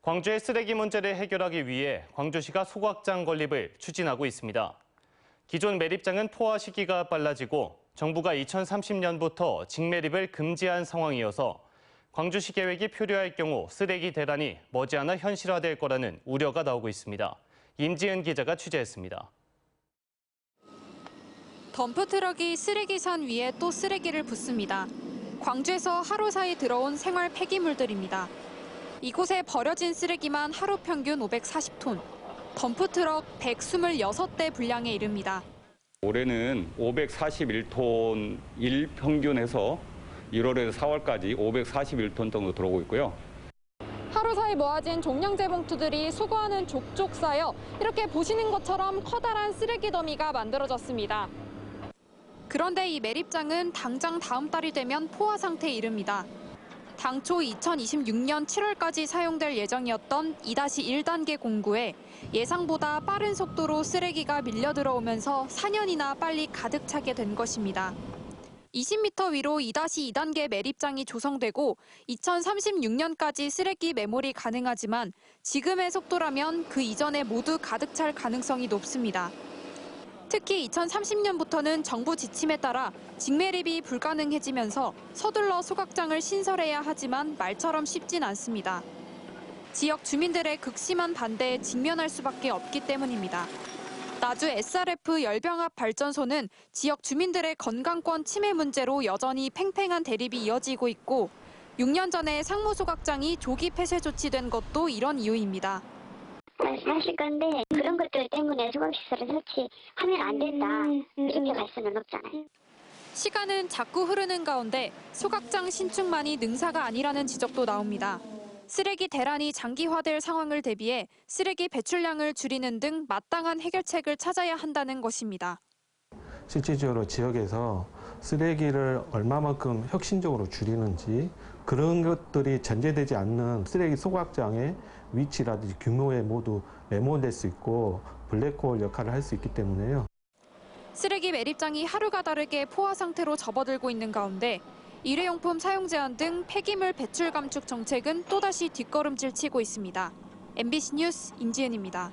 광주의 쓰레기 문제를 해결하기 위해 광주시가 소각장 건립을 추진하고 있습니다. 기존 매립장은 포화 시기가 빨라지고 정부가 2030년부터 직매립을 금지한 상황이어서 광주시 계획이 표류할 경우 쓰레기 대란이 머지않아 현실화될 거라는 우려가 나오고 있습니다. 임지은 기자가 취재했습니다. 덤프트럭이 쓰레기산 위에 또 쓰레기를 붓습니다. 광주에서 하루 사이 들어온 생활 폐기물들입니다. 이곳에 버려진 쓰레기만 하루 평균 540톤, 덤프트럭 126대 분량에 이릅니다. 올해는 541톤 일평균해서 1월에서 4월까지 541톤 정도 들어오고 있고요. 하루 사이 모아진 종량제 봉투들이 수거하는 족족 쌓여 이렇게 보시는 것처럼 커다란 쓰레기 더미가 만들어졌습니다. 그런데 이 매립장은 당장 다음 달이 되면 포화 상태에 이릅니다. 당초 2026년 7월까지 사용될 예정이었던 2-1단계 공구에 예상보다 빠른 속도로 쓰레기가 밀려 들어오면서 4년이나 빨리 가득 차게 된 것입니다. 20m 위로 2-2단계 매립장이 조성되고 2036년까지 쓰레기 매몰이 가능하지만 지금의 속도라면 그 이전에 모두 가득 찰 가능성이 높습니다. 특히 2030년부터는 정부 지침에 따라 직매립이 불가능해지면서 서둘러 소각장을 신설해야 하지만 말처럼 쉽진 않습니다. 지역 주민들의 극심한 반대에 직면할 수밖에 없기 때문입니다. 나주 SRF 열병합 발전소는 지역 주민들의 건강권 침해 문제로 여전히 팽팽한 대립이 이어지고 있고 6년 전에 상무소각장이 조기 폐쇄 조치된 것도 이런 이유입니다. 사실 건데 그런 것들 때문에 소각시설을 설치하면 안 된다. 이렇게 갈 수는 없잖아요. 시간은 자꾸 흐르는 가운데 소각장 신축만이 능사가 아니라는 지적도 나옵니다. 쓰레기 대란이 장기화될 상황을 대비해 쓰레기 배출량을 줄이는 등 마땅한 해결책을 찾아야 한다는 것입니다. 실질적으로 지역에서 쓰레기를 얼마만큼 혁신적으로 줄이는지 그런 것들이 전제되지 않는 쓰레기 소각장의 위치라든지 규모에 모두 매몰될 수 있고 블랙홀 역할을 할 수 있기 때문에요. 쓰레기 매립장이 하루가 다르게 포화 상태로 접어들고 있는 가운데 일회용품 사용 제한 등 폐기물 배출 감축 정책은 또다시 뒷걸음질 치고 있습니다. MBC 뉴스 임지은입니다.